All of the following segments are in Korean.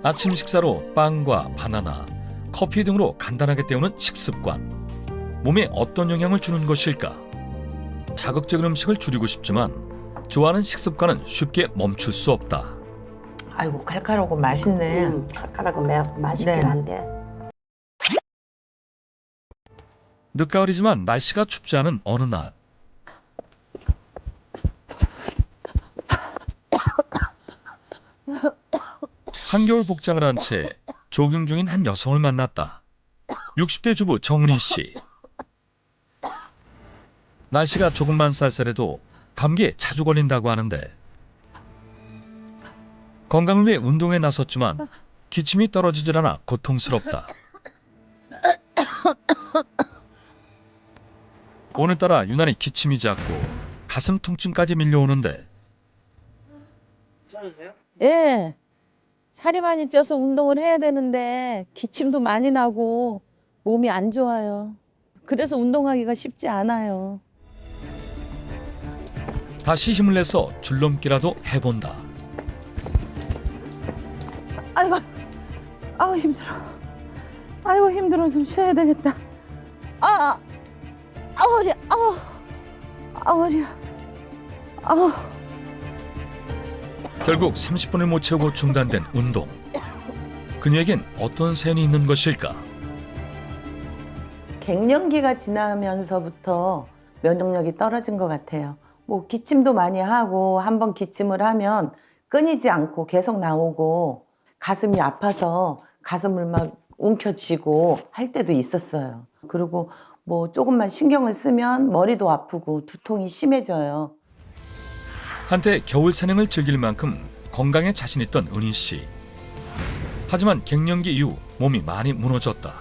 아침 식사로 빵과 바나나, 커피 등으로 간단하게 때우는 식습관. 몸에 어떤 영향을 주는 것일까? 자극적인 음식을 줄이고 싶지만 좋아하는 식습관은 쉽게 멈출 수 없다. 아이고 칼칼하고 맛있네. 칼칼하고 맛있긴 네. 한데. 늦가을이지만 날씨가 춥지 않은 어느 날. 한겨울 복장을 한 채 조깅 중인 한 여성을 만났다. 60대 주부 정은희 씨. 날씨가 조금만 쌀쌀해도 감기에 자주 걸린다고 하는데 건강을 위해 운동에 나섰지만 기침이 떨어지질 않아 고통스럽다. 오늘따라 유난히 기침이 잦고 가슴 통증까지 밀려오는데 예. 살이 많이 쪄서 운동을 해야 되는데 기침도 많이 나고 몸이 안 좋아요. 그래서 운동하기가 쉽지 않아요. 다시 힘을 내서 줄넘기라도 해본다. 아이고, 아우 힘들어. 아이고 힘들어 좀 쉬어야 되겠다. 아우 허리, 아우 허리야, 아우. 결국 30분을 못 채우고 중단된 운동. 그녀에겐 어떤 사연이 있는 것일까? 갱년기가 지나면서부터 면역력이 떨어진 것 같아요. 뭐 기침도 많이 하고 한번 기침을 하면 끊이지 않고 계속 나오고 가슴이 아파서 가슴을 막 움켜쥐고 할 때도 있었어요. 그리고 뭐 조금만 신경을 쓰면 머리도 아프고 두통이 심해져요. 한때 겨울 산행을 즐길 만큼 건강에 자신 있던 은희 씨. 하지만 갱년기 이후 몸이 많이 무너졌다.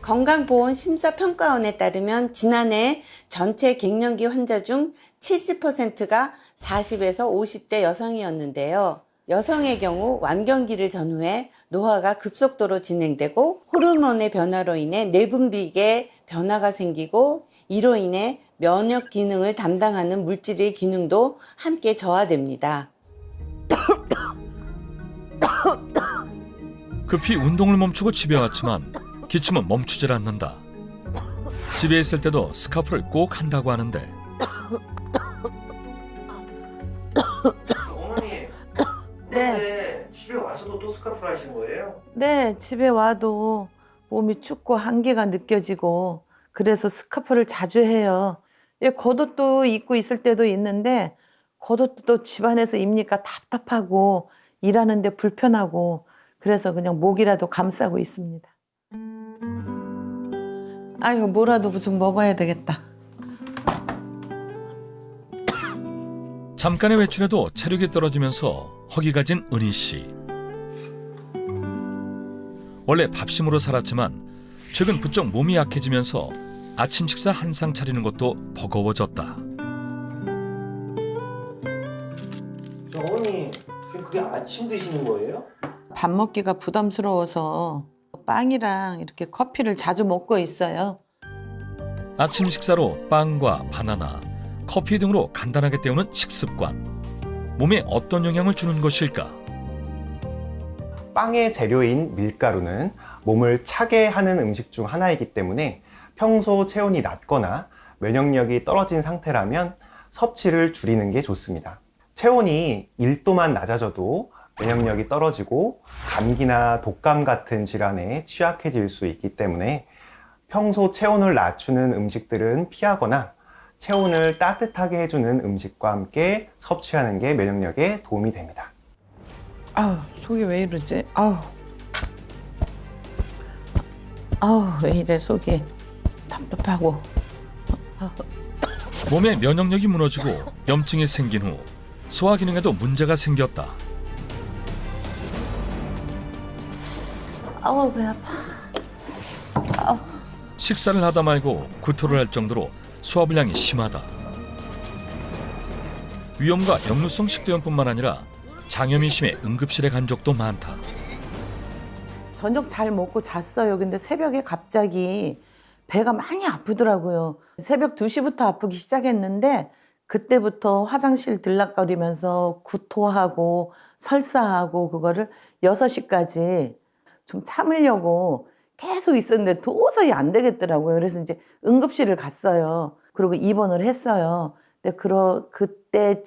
건강보험심사평가원에 따르면 지난해 전체 갱년기 환자 중 70%가 40에서 50대 여성이었는데요. 여성의 경우 완경기를 전후해 노화가 급속도로 진행되고 호르몬의 변화로 인해 내분비계 변화가 생기고 이로 인해 면역 기능을 담당하는 물질의 기능도 함께 저하됩니다. 급히 운동을 멈추고 집에 왔지만 기침은 멈추질 않는다. 집에 있을 때도 스카프를 꼭 한다고 하는데 어머니, 네. 집에 와서도 또 스카프를 하시는 거예요? 네, 집에 와도 몸이 춥고 한기가 느껴지고 그래서 스카프를 자주 해요. 예, 겉옷도 입고 있을 때도 있는데 겉옷도 집안에서 입니까 답답하고 일하는데 불편하고 그래서 그냥 목이라도 감싸고 있습니다. 아이고 뭐라도 좀 먹어야 되겠다. 잠깐의 외출에도 체력이 떨어지면서 허기가 진 은희 씨. 원래 밥심으로 살았지만 최근 부쩍 몸이 약해지면서 아침 식사 한 상 차리는 것도 버거워졌다. 어머니, 그게 아침 드시는 거예요? 밥 먹기가 부담스러워서 빵이랑 이렇게 커피를 자주 먹고 있어요. 아침 식사로 빵과 바나나, 커피 등으로 간단하게 때우는 식습관. 몸에 어떤 영향을 주는 것일까? 빵의 재료인 밀가루는 몸을 차게 하는 음식 중 하나이기 때문에 평소 체온이 낮거나 면역력이 떨어진 상태라면 섭취를 줄이는 게 좋습니다. 체온이 1도만 낮아져도 면역력이 떨어지고 감기나 독감 같은 질환에 취약해질 수 있기 때문에 평소 체온을 낮추는 음식들은 피하거나 체온을 따뜻하게 해주는 음식과 함께 섭취하는 게 면역력에 도움이 됩니다. 아우 속이 왜 이러지? 아우 왜 이래 속이 답답하고. 몸의 면역력이 무너지고 염증이 생긴 후 소화 기능에도 문제가 생겼다. 아우 배 아파. 식사를 하다 말고 구토를 할 정도로 소화불량이 심하다. 위염과 역류성 식도염뿐만 아니라 장염이 심해 응급실에 간 적도 많다. 저녁 잘 먹고 잤어요. 근데 새벽에 갑자기 배가 많이 아프더라고요. 새벽 2시부터 아프기 시작했는데 그때부터 화장실 들락거리면서 구토하고 설사하고 그거를 6시까지 좀 참으려고 계속 있었는데 도저히 안 되겠더라고요. 그래서 이제 응급실을 갔어요. 그리고 입원을 했어요. 근데 그때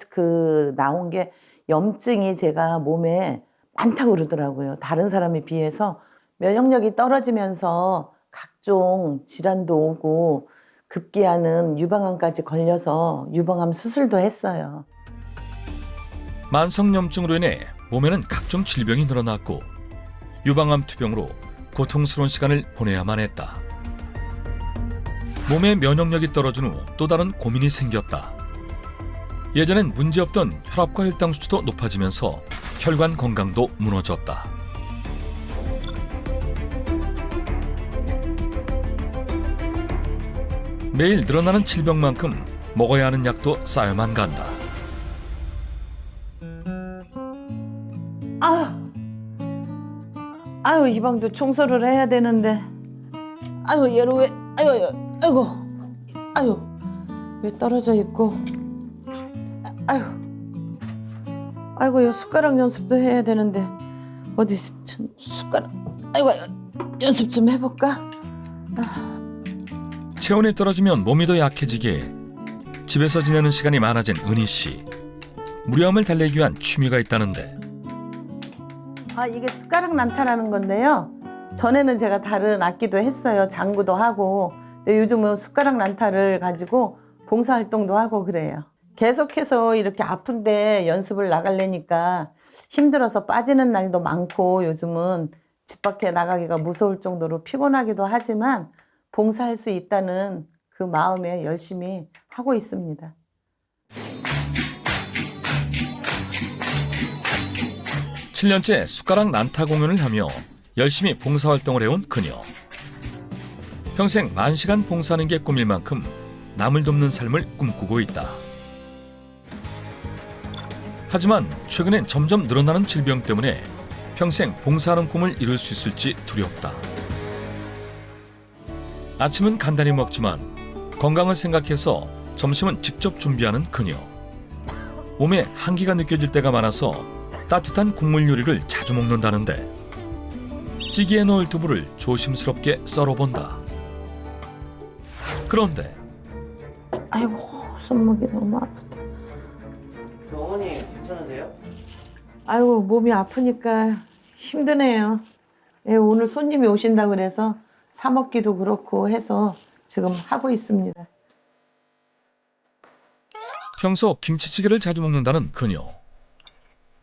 나온 게 염증이 제가 몸에 많다고 그러더라고요. 다른 사람에 비해서 면역력이 떨어지면서 각종 질환도 오고 급기야는 유방암까지 걸려서 유방암 수술도 했어요. 만성염증으로 인해 몸에는 각종 질병이 늘어났고 유방암 투병으로 고통스러운 시간을 보내야만 했다. 몸의 면역력이 떨어진 후 또 다른 고민이 생겼다. 예전엔 문제없던 혈압과 혈당 수치도 높아지면서 혈관 건강도 무너졌다. 매일 늘어나는 질병만큼 먹어야 하는 약도 쌓여만 간다. 아유 이 방도 청소를 해야 되는데 아유 얘를 왜 아유 왜 떨어져 있고 아이고 이 숟가락 연습도 해야 되는데 어디 숟가락 아이고 연습 좀 해볼까? 체온이 떨어지면 몸이 더 약해지기에 집에서 지내는 시간이 많아진 은희 씨. 무료함을 달래기 위한 취미가 있다는데 이게 숟가락 난타라는 건데요. 전에는 제가 다른 악기도 했어요. 장구도 하고. 근데 요즘은 숟가락 난타를 가지고 봉사활동도 하고 그래요. 계속해서 이렇게 아픈데 연습을 나가려니까 힘들어서 빠지는 날도 많고 요즘은 집 밖에 나가기가 무서울 정도로 피곤하기도 하지만 봉사할 수 있다는 그 마음에 열심히 하고 있습니다. 칠 7년째 숟가락 난타 공연을 하며 열심히 봉사활동을 해온 그녀. 평생 10,000시간 봉사하는 게 꿈일 만큼 남을 돕는 삶을 꿈꾸고 있다. 하지만 최근엔 점점 늘어나는 질병 때문에 평생 봉사하는 꿈을 이룰 수 있을지 두렵다. 아침은 간단히 먹지만 건강을 생각해서 점심은 직접 준비하는 그녀. 몸에 한기가 느껴질 때가 많아서 따뜻한 국물 요리를 자주 먹는다는데 찌개에 넣을 두부를 조심스럽게 썰어본다. 그런데 아이고 손목이 너무 아프다. 어머니 괜찮으세요? 아이고 몸이 아프니까 힘드네요. 예, 오늘 손님이 오신다고 그래서 사 먹기도 그렇고 해서 지금 하고 있습니다. 평소 김치찌개를 자주 먹는다는 그녀.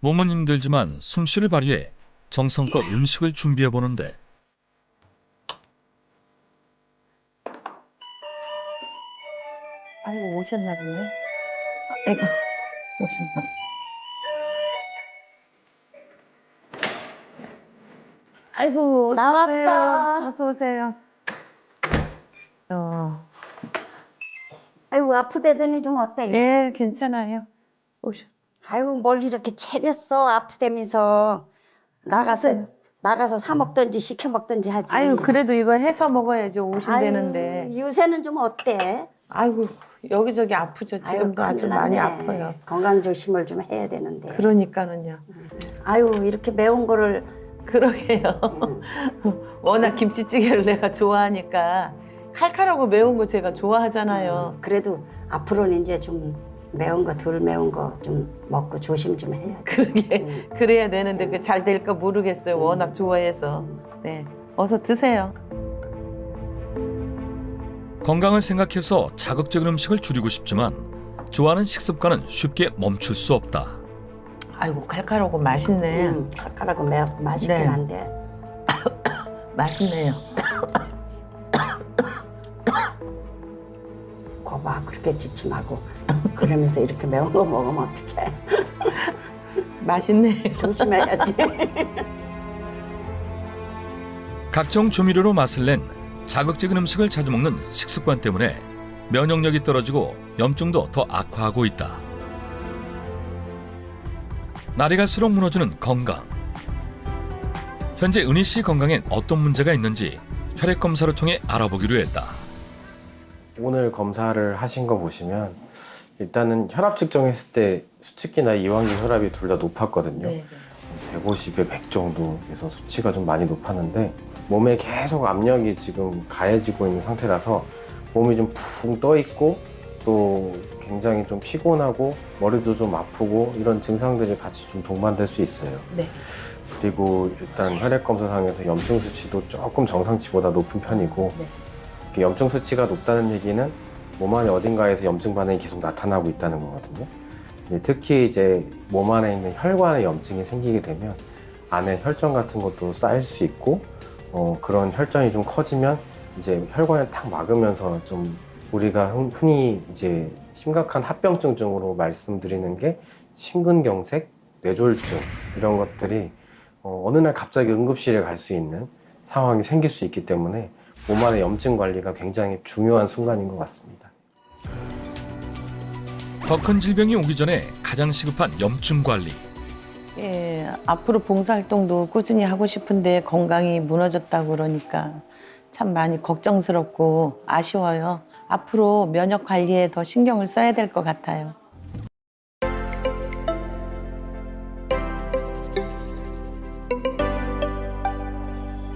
몸은 힘들지만 솜씨를 발휘해 정성껏 음식을 준비해보는데 아이고 오셨나 보네. 아이고 오셨나. 아이고 나왔어. 어서 오세요. 아이고 아프대더니 좀 어때? 예 괜찮아요. 오셔. 아이고 뭘 이렇게 차렸어 아프다면서 나가서 사 먹든지 시켜 먹든지 하지. 아유 그래도 이거 해서 먹어야죠 오신다는데. 아유, 요새는 좀 어때? 아이고 여기저기 아프죠. 지금도 아유, 아주 큰일 많이 났네. 아파요. 건강 조심을 좀 해야 되는데. 그러니까는요. 아유 이렇게 매운 거를 그러게요. 워낙 김치찌개를 내가 좋아하니까 칼칼하고 매운 거 제가 좋아하잖아요. 그래도 앞으로는 이제 좀 매운 거 덜 매운 거 좀 먹고 조심 좀 해야 돼. 그러게 그래야 되는데 그 잘 될까 모르겠어요. 워낙 좋아해서. 네, 어서 드세요. 건강을 생각해서 자극적인 음식을 줄이고 싶지만 좋아하는 식습관은 쉽게 멈출 수 없다. 아이고 칼칼하고 맛있네. 칼칼하고 맛있긴 네. 한데. 맛있네요. 거봐 그렇게 지침하고 그러면서 이렇게 매운 거 먹으면 어떡해. 맛있네요. 조심해야지. 각종 조미료로 맛을 낸 자극적인 음식을 자주 먹는 식습관 때문에 면역력이 떨어지고 염증도 더 악화하고 있다. 날이 갈수록 무너지는 건강. 현재 은희 씨 건강엔 어떤 문제가 있는지 혈액 검사를 통해 알아보기로 했다. 오늘 검사를 하신 거 보시면 일단은 혈압 측정했을 때 수축기나 이완기 혈압이 둘 다 높았거든요. 네. 150에 100 정도에서 수치가 좀 많이 높았는데 몸에 계속 압력이 지금 가해지고 있는 상태라서 몸이 좀 붕 떠 있고 또 굉장히 좀 피곤하고 머리도 좀 아프고 이런 증상들이 같이 좀 동반될 수 있어요. 네. 그리고 일단 혈액 검사상에서 염증 수치도 조금 정상치보다 높은 편이고 네. 이렇게 염증 수치가 높다는 얘기는 몸 안에 어딘가에서 염증 반응이 계속 나타나고 있다는 거거든요. 근데 특히 이제 몸 안에 있는 혈관에 염증이 생기게 되면 안에 혈전 같은 것도 쌓일 수 있고 그런 혈전이 좀 커지면 이제 혈관에 탁 막으면서 좀 우리가 흔히 이제 심각한 합병증으로 말씀드리는 게 심근경색, 뇌졸중 이런 것들이 어느 날 갑자기 응급실에 갈 수 있는 상황이 생길 수 있기 때문에 몸 안의 염증 관리가 굉장히 중요한 순간인 것 같습니다. 더 큰 질병이 오기 전에 가장 시급한 염증 관리. 예, 앞으로 봉사활동도 꾸준히 하고 싶은데 건강이 무너졌다고 그러니까 참 많이 걱정스럽고 아쉬워요. 앞으로 면역 관리에 더 신경을 써야 될 것 같아요.